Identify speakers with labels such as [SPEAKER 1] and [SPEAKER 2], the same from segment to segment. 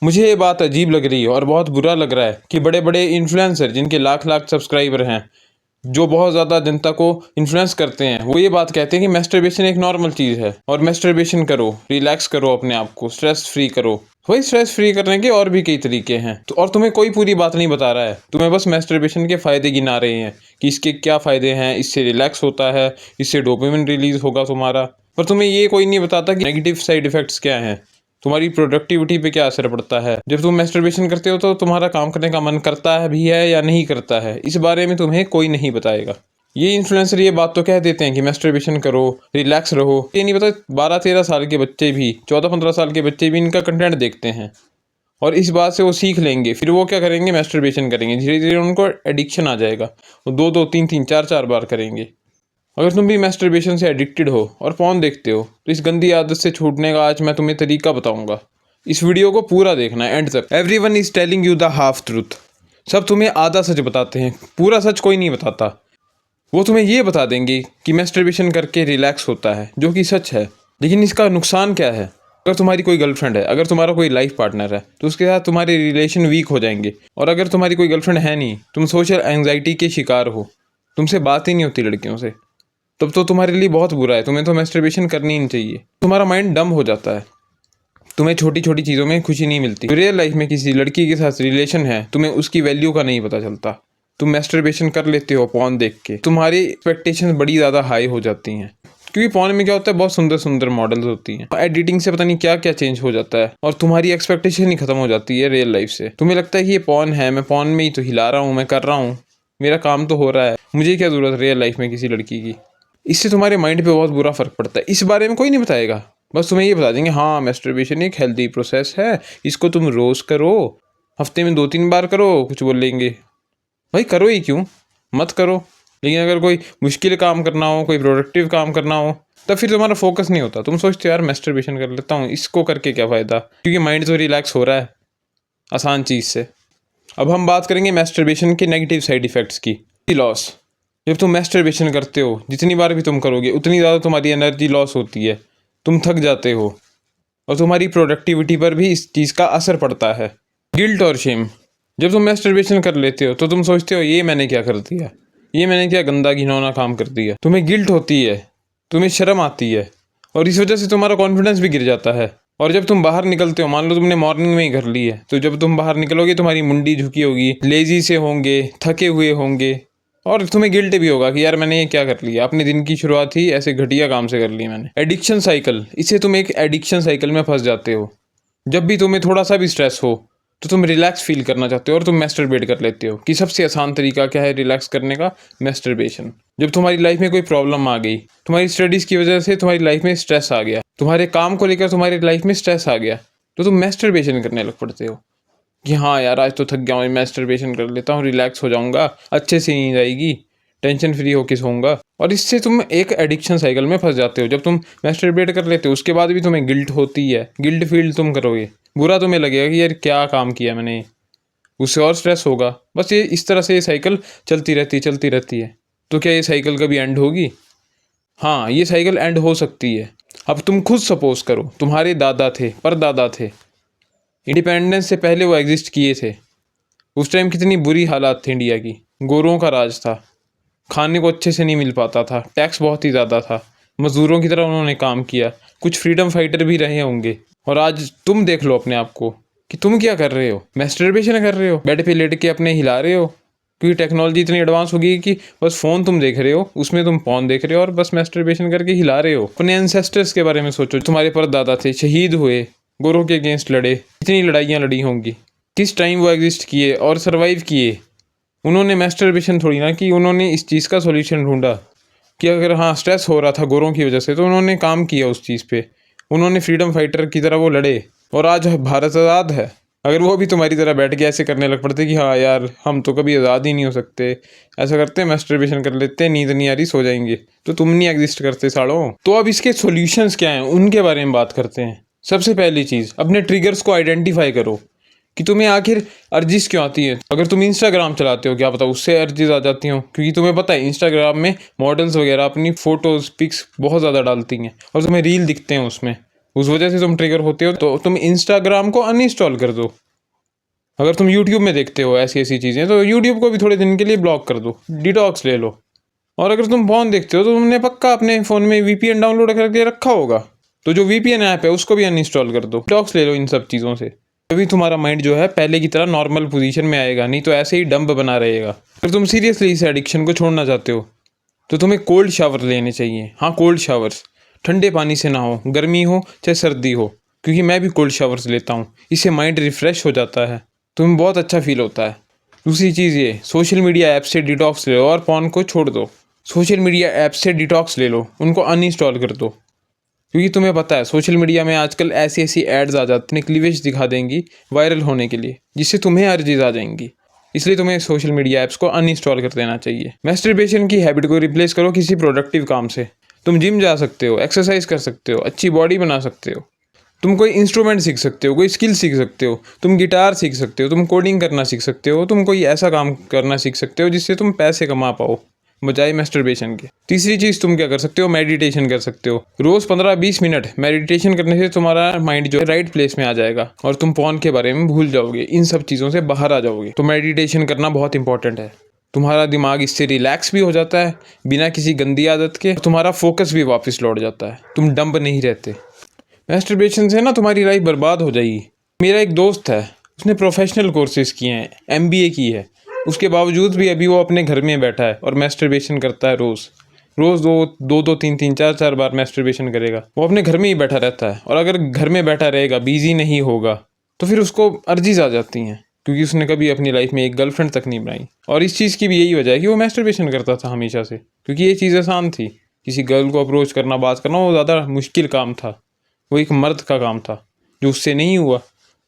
[SPEAKER 1] मुझे ये बात अजीब लग रही है और बहुत बुरा लग रहा है कि बड़े बड़े इन्फ्लुएंसर जिनके लाख लाख सब्सक्राइबर हैं, जो बहुत ज़्यादा जनता को इन्फ्लुएंस करते हैं, वो ये बात कहते हैं कि मैस्टरबेशन एक नॉर्मल चीज़ है और मैस्टरबेशन करो, रिलैक्स करो, अपने आप को स्ट्रेस फ्री करो। वही स्ट्रेस फ्री करने के और भी कई तरीके हैं तो, और तुम्हें कोई पूरी बात नहीं बता रहा है। तुम्हें बस मैस्टरबेशन के फ़ायदे गिना रहे हैं कि इसके क्या फ़ायदे हैं, इससे रिलैक्स होता है, इससे डोपामिन रिलीज़ होगा तुम्हारा। पर तुम्हें ये कोई नहीं बताता कि नेगेटिव साइड इफ़ेक्ट्स क्या हैं, तुम्हारी प्रोडक्टिविटी पे क्या असर पड़ता है। जब तुम मैस्टरबेशन करते हो तो तुम्हारा काम करने का मन करता है भी है या नहीं करता है, इस बारे में तुम्हें कोई नहीं बताएगा। ये इन्फ्लुएंसर ये बात तो कह देते हैं कि मैस्टरबेशन करो, रिलैक्स रहो। ये नहीं पता 12-13 साल के बच्चे भी, 14-15 साल के बच्चे भी इनका कंटेंट देखते हैं और इस बात से वो सीख लेंगे। फिर वो क्या करेंगे, मैस्टरबेशन करेंगे। धीरे धीरे उनको एडिक्शन आ जाएगा, वो 2-2, 3-3, 4-4 बार करेंगे। अगर तुम भी मैस्टरबेशन से एडिक्टेड हो और पॉर्न देखते हो तो इस गंदी आदत से छूटने का आज मैं तुम्हें तरीका बताऊंगा। इस वीडियो को पूरा देखना है एंड तक। Everyone is telling you the half truth. सब तुम्हें आधा सच बताते हैं, पूरा सच कोई नहीं बताता। वो तुम्हें ये बता देंगे कि मैस्टरबेशन करके रिलैक्स होता है, जो कि सच है। लेकिन इसका नुकसान क्या है? अगर तुम्हारी कोई गर्लफ्रेंड है, अगर तुम्हारा कोई लाइफ पार्टनर है, तो उसके साथ तुम्हारे रिलेशन वीक हो जाएंगे। और अगर तुम्हारी कोई गर्लफ्रेंड है नहीं, तुम सोशल एंजाइटी के शिकार हो, तुमसे बात ही नहीं होती लड़कियों से, तब तो तुम्हारे लिए बहुत बुरा है। तुम्हें तो मैस्टरबेशन करनी ही नहीं चाहिए। तुम्हारा माइंड डम हो जाता है, तुम्हें छोटी छोटी चीज़ों में खुशी नहीं मिलती। रियल लाइफ में किसी लड़की के साथ रिलेशन है, तुम्हें उसकी वैल्यू का नहीं पता चलता। तुम मैस्टरबेशन कर लेते हो पॉर्न देख के, तुम्हारी एक्सपेक्टेशंस बड़ी ज़्यादा हाई हो जाती हैं। क्योंकि पॉर्न में क्या होता है, बहुत सुंदर सुंदर मॉडल्स होती हैं, एडिटिंग से पता नहीं क्या क्या चेंज हो जाता है और तुम्हारी एक्सपेक्टेशन ही खत्म हो जाती है रियल लाइफ से। तुम्हें लगता है कि ये पॉर्न है, मैं पॉर्न में ही तो हिला रहा हूँ, मैं कर रहा हूँ, मेरा काम तो हो रहा है, मुझे क्या ज़रूरत रियल लाइफ में किसी लड़की की। इससे तुम्हारे माइंड पे बहुत बुरा फर्क पड़ता है। इस बारे में कोई नहीं बताएगा, बस तुम्हें ये बता देंगे हाँ मैस्टरबेशन एक हेल्दी प्रोसेस है, इसको तुम रोज़ करो, हफ्ते में 2-3 बार करो। कुछ बोलेंगे भाई करो ही क्यों, मत करो। लेकिन अगर कोई मुश्किल काम करना हो, कोई प्रोडक्टिव काम करना हो, तब फिर तुम्हारा फोकस नहीं होता। तुम सोचते हो यार मैस्टरबेशन कर लेता हूँ, इसको करके क्या फ़ायदा, क्योंकि माइंड तो रिलैक्स हो रहा है आसान चीज़ से। अब हम बात करेंगे मैस्टरबेशन के नेगेटिव साइड इफ़ेक्ट्स की। लॉस। जब तुम मैस्टरबेशन करते हो, जितनी बार भी तुम करोगे उतनी ज़्यादा तुम्हारी एनर्जी लॉस होती है, तुम थक जाते हो और तुम्हारी प्रोडक्टिविटी पर भी इस चीज़ का असर पड़ता है। गिल्ट और शेम। जब तुम मैस्टरबेशन कर लेते हो तो तुम सोचते हो ये मैंने क्या कर दिया, ये मैंने क्या गंदा घिनौना काम कर दिया। तुम्हें गिल्ट होती है, तुम्हें शर्म आती है और इस वजह से तुम्हारा कॉन्फिडेंस भी गिर जाता है। और जब तुम बाहर निकलते हो, मान लो तुमने मॉर्निंग में ही कर ली है, तो जब तुम बाहर निकलोगे तुम्हारी मुंडी झुकी होगी, लेजी से होंगे, थके हुए होंगे और तुम्हें गिल्ट भी होगा कि यार मैंने ये क्या कर लिया, अपने दिन की शुरुआत ही ऐसे घटिया काम से कर ली मैंने। Addiction cycle. इससे तुम एक एडिक्शन साइकिल में फंस जाते हो। जब भी तुम्हें थोड़ा सा भी स्ट्रेस हो तो तुम रिलैक्स फील करना चाहते हो और तुम मैस्टरबेट कर लेते हो। कि सबसे आसान तरीका क्या है रिलैक्स करने का, मैस्टरबेशन। जब तुम्हारी लाइफ में कोई प्रॉब्लम आ गई, तुम्हारी स्टडीज़ की वजह से तुम्हारी लाइफ में स्ट्रेस आ गया, तुम्हारे काम को लेकर तुम्हारी लाइफ में स्ट्रेस आ गया, तो तुम मैस्टरबेशन करने लग पड़ते हो कि हाँ यार आज तो थक गया हूँ, मैस्टरबेशन कर लेता हूँ, रिलैक्स हो जाऊँगा, अच्छे से नींद आएगी, टेंशन फ्री होके सोऊंगा। और इससे तुम एक एडिक्शन साइकिल में फंस जाते हो। जब तुम मैस्टरबेट कर लेते हो उसके बाद भी तुम्हें गिल्ट होती है, गिल्ट फील तुम करोगे, बुरा तुम्हें लगेगा कि यार क्या काम किया मैंने, उससे और स्ट्रेस होगा। बस ये इस तरह से ये साइकिल चलती रहती है। तो क्या ये साइकिल कभी एंड होगी? हाँ, ये साइकिल एंड हो सकती है। अब तुम खुद सपोज करो तुम्हारे दादा थे, परदादा थे, इंडिपेंडेंस से पहले वो एग्जिस्ट किए थे। उस टाइम कितनी बुरी हालात थी इंडिया की, गोरों का राज था, खाने को अच्छे से नहीं मिल पाता था, टैक्स बहुत ही ज़्यादा था, मज़दूरों की तरह उन्होंने काम किया, कुछ फ्रीडम फाइटर भी रहे होंगे। और आज तुम देख लो अपने आप को कि तुम क्या कर रहे हो, मैस्टरबेशन कर रहे हो, बेड पे लेट के अपने हिला रहे हो। क्योंकि टेक्नोलॉजी इतनी एडवांस हो गई कि बस फ़ोन तुम देख रहे हो, उसमें तुम पॉर्न देख रहे हो और बस मैस्टरबेशन करके हिला रहे हो। अपने एंसेस्टर्स के बारे में सोचो, तुम्हारे परदादा थे, शहीद हुए, गोरों के अगेंस्ट लड़े, कितनी लड़ाइयाँ लड़ी होंगी, किस टाइम वो एग्जिस्ट किए और सर्वाइव किए। उन्होंने मैस्टरबेशन थोड़ी ना कि उन्होंने इस चीज़ का सॉल्यूशन ढूंढा कि अगर हाँ स्ट्रेस हो रहा था गोरों की वजह से, तो उन्होंने काम किया उस चीज़ पे, उन्होंने फ्रीडम फाइटर की तरह वो लड़े और आज भारत आज़ाद है। अगर वो भी तुम्हारी तरह बैठ के ऐसे करने लग पड़ते कि हाँ यार हम तो कभी आज़ाद ही नहीं हो सकते, ऐसा करते मैस्टरबेशन कर लेते, नींद नहीं आ रही सो जाएंगे, तो तुम नहीं एग्जिस्ट करते सालों। तो अब इसके सॉल्यूशंस क्या हैं उनके बारे में बात करते हैं। सबसे पहली चीज़, अपने ट्रिगर्स को आइडेंटिफाई करो कि तुम्हें आखिर अर्जिस क्यों आती है। अगर तुम इंस्टाग्राम चलाते हो, क्या पता उससे अर्जिस आ जाती हो, क्योंकि तुम्हें पता है इंस्टाग्राम में मॉडल्स वगैरह अपनी फ़ोटोज़ पिक्स बहुत ज़्यादा डालती हैं और तुम्हें रील दिखते हैं उसमें, उस वजह से तुम ट्रिगर होते हो, तो तुम इंस्टाग्राम को अनइंस्टॉल कर दो। अगर तुम यूट्यूब में देखते हो ऐसी ऐसी चीज़ें, तो यूट्यूब को भी थोड़े दिन के लिए ब्लॉक कर दो, डिटॉक्स ले लो। और अगर तुम फ़ोन देखते हो तो तुमने पक्का अपने फ़ोन में वीपीएन डाउनलोड करके रखा होगा, तो जो वीपीएन ऐप है उसको भी अनइंस्टॉल कर दो, डिटॉक्स ले लो इन सब चीज़ों से। तभी तुम्हारा माइंड जो है पहले की तरह नॉर्मल पोजीशन में आएगा, नहीं तो ऐसे ही डंप बना रहेगा। अगर तुम सीरियसली इस एडिक्शन को छोड़ना चाहते हो तो तुम्हें कोल्ड शावर लेने चाहिए। हाँ, कोल्ड शावर्स, ठंडे पानी से नहाओ, गर्मी हो चाहे सर्दी हो, क्योंकि मैं भी कोल्ड शावर्स लेता हूँ। इससे माइंड रिफ़्रेश हो जाता है, तुम्हें बहुत अच्छा फील होता है। दूसरी चीज़ ये, सोशल मीडिया ऐप से डिटॉक्स ले लो और फ़ोन को छोड़ दो। सोशल मीडिया ऐप से डिटॉक्स ले लो, उनको अनइंस्टॉल कर दो। क्योंकि तुम्हें पता है सोशल मीडिया में आजकल ऐसी ऐसी एड्स आ जाती हैं, क्लीवेज दिखा देंगी वायरल होने के लिए, जिससे तुम्हें अर्जीज आ जाएंगी। इसलिए तुम्हें सोशल मीडिया ऐप्स को अनइंस्टॉल कर देना चाहिए। मैस्टरबेशन की हैबिट को रिप्लेस करो किसी प्रोडक्टिव काम से। तुम जिम जा सकते हो, एक्सरसाइज कर सकते हो, अच्छी बॉडी बना सकते हो, तुम कोई इंस्ट्रूमेंट सीख सकते हो, कोई स्किल सीख सकते हो, तुम गिटार सीख सकते हो, तुम कोडिंग करना सीख सकते हो, तुम कोई ऐसा काम करना सीख सकते हो जिससे तुम पैसे कमा पाओ बजाय मैस्टरबेशन के। तीसरी चीज़ तुम क्या कर सकते हो, मेडिटेशन कर सकते हो। रोज़ 15-20 मिनट मेडिटेशन करने से तुम्हारा माइंड जो है राइट प्लेस में आ जाएगा और तुम फोन के बारे में भूल जाओगे, इन सब चीज़ों से बाहर आ जाओगे। तो मेडिटेशन करना बहुत इंपॉर्टेंट है। तुम्हारा दिमाग इससे रिलैक्स भी हो जाता है बिना किसी गंदी आदत के, तुम्हारा फोकस भी वापस लौट जाता है, तुम डंब नहीं रहते। मैस्टरबेशन से ना तुम्हारी लाइफ बर्बाद हो जाएगी। मेरा एक दोस्त है, उसने प्रोफेशनल कोर्सेज किए हैं, एमबीए की है, उसके बावजूद भी अभी वो अपने घर में बैठा है और मैस्टरबेशन करता है। रोज़ दो 3-3 4-4 बार मैस्टरबेशन करेगा। वो अपने घर में ही बैठा रहता है, और अगर घर में बैठा रहेगा, बिजी नहीं होगा, तो फिर उसको अर्जीज आ जाती हैं, क्योंकि उसने कभी अपनी लाइफ में एक गर्लफ्रेंड तक नहीं बनाई। और इस चीज़ की भी यही वजह है कि वो मैस्टरबेशन करता था हमेशा से, क्योंकि ये चीज़ आसान थी। किसी गर्ल को अप्रोच करना, बात करना, वो ज़्यादा मुश्किल काम था, वो एक मर्द का काम था, जो उससे नहीं हुआ।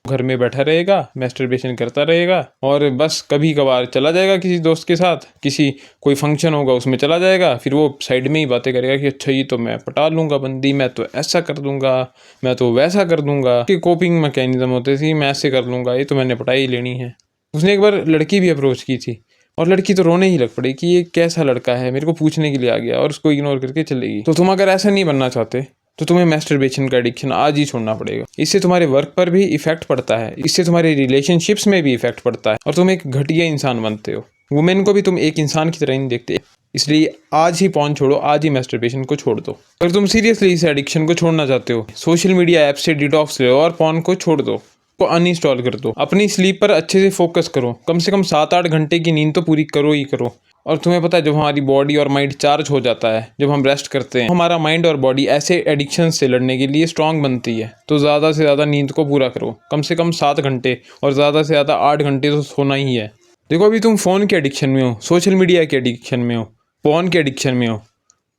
[SPEAKER 1] घर में बैठा रहेगा, मैस्टरबेशन करता रहेगा, और बस कभी कभार चला जाएगा किसी दोस्त के साथ, किसी कोई फंक्शन होगा उसमें चला जाएगा, फिर वो साइड में ही बातें करेगा कि अच्छा ये तो मैं पटा लूँगा बंदी, मैं तो ऐसा कर दूँगा, मैं तो वैसा कर दूँगा, कि कोपिंग मैकेनिज्म होते थे, मैं ऐसे कर लूँगा, ये तो मैंने पटा ही लेनी है। उसने एक बार लड़की भी अप्रोच की थी, और लड़की तो रोने ही लग पड़ी कि ये कैसा लड़का है, मेरे को पूछने के लिए आ गया, और उसको इग्नोर करके चलेगी। तो तुम अगर ऐसा नहीं बनना चाहते तो तुम्हें मैस्टरबेशन का एडिक्शन आज ही छोड़ना पड़ेगा। इससे तुम्हारे वर्क पर भी इफेक्ट पड़ता है, इससे तुम्हारे रिलेशनशिप्स में भी इफेक्ट पड़ता है, और तुम एक घटिया इंसान बनते हो। वुमेन को भी तुम एक इंसान की तरह नहीं देखते। इसलिए आज ही पॉन छोड़ो, आज ही मैस्टरबेशन को छोड़ दो। अगर तुम सीरियसली इस एडिक्शन को छोड़ना चाहते हो, सोशल मीडिया ऐप से डिटॉक्स लो और पॉन को छोड़ दो, को अनइंस्टॉल कर दो। अपनी स्लीप पर अच्छे से फोकस करो, कम से कम 7-8 घंटे की नींद तो पूरी करो ही करो। और तुम्हें पता है, जब हमारी बॉडी और माइंड चार्ज हो जाता है, जब हम रेस्ट करते हैं, हमारा माइंड और बॉडी ऐसे एडिक्शन से लड़ने के लिए स्ट्रांग बनती है। तो ज़्यादा से ज़्यादा नींद को पूरा करो, कम से कम 7 घंटे, और ज़्यादा से ज़्यादा 8 घंटे तो सोना ही है। देखो, अभी तुम फ़ोन के एडिक्शन में हो, सोशल मीडिया के एडिक्शन में हो, फोन के एडिक्शन में हो,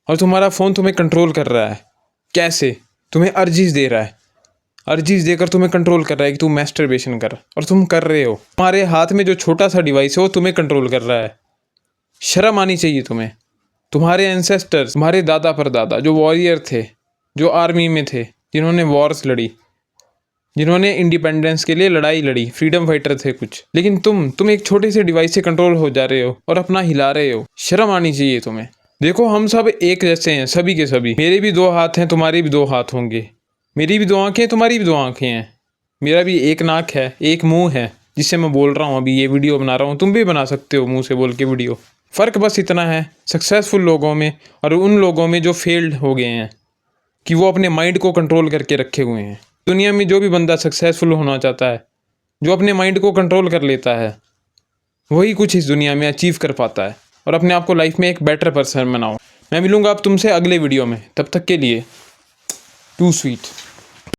[SPEAKER 1] और तुम्हारा फ़ोन तुम्हें कंट्रोल कर रहा है। कैसे? तुम्हें अर्जीज दे रहा है, अर्जीज देकर तुम्हें कंट्रोल कर रहा है कि तुम मैस्टरबेशन कर, और तुम कर रहे हो। तुम्हारे हाथ में जो छोटा सा डिवाइस है वो तुम्हें कंट्रोल कर रहा है। शर्म आनी चाहिए तुम्हें। तुम्हारे एंसेस्टर्स, तुम्हारे दादा परदादा जो वॉरियर थे, जो आर्मी में थे, जिन्होंने वॉर्स लड़ी, जिन्होंने इंडिपेंडेंस के लिए लड़ाई लड़ी, फ्रीडम फाइटर थे कुछ, लेकिन तुम एक छोटे से डिवाइस से कंट्रोल हो जा रहे हो और अपना हिला रहे हो। शर्म आनी चाहिए तुम्हें। देखो, हम सब एक जैसे हैं, सभी के सभी। मेरे भी 2 हाथ हैं, तुम्हारे भी 2 हाथ होंगे, मेरी भी 2 आँखें, तुम्हारी भी 2 आँखें हैं, मेरा भी एक नाक है, एक मुंह है जिससे मैं बोल रहा हूँ, अभी ये वीडियो बना रहा हूँ। तुम भी बना सकते हो मुंह से बोल के वीडियो। फ़र्क बस इतना है सक्सेसफुल लोगों में और उन लोगों में जो फेल्ड हो गए हैं, कि वो अपने माइंड को कंट्रोल करके रखे हुए हैं। दुनिया में जो भी बंदा सक्सेसफुल होना चाहता है, जो अपने माइंड को कंट्रोल कर लेता है, वही कुछ इस दुनिया में अचीव कर पाता है और अपने आप को लाइफ में एक बेटर पर्सन बनाओ। मैं मिलूँगा अब तुमसे अगले वीडियो में, तब तक के लिए टू स्वीट।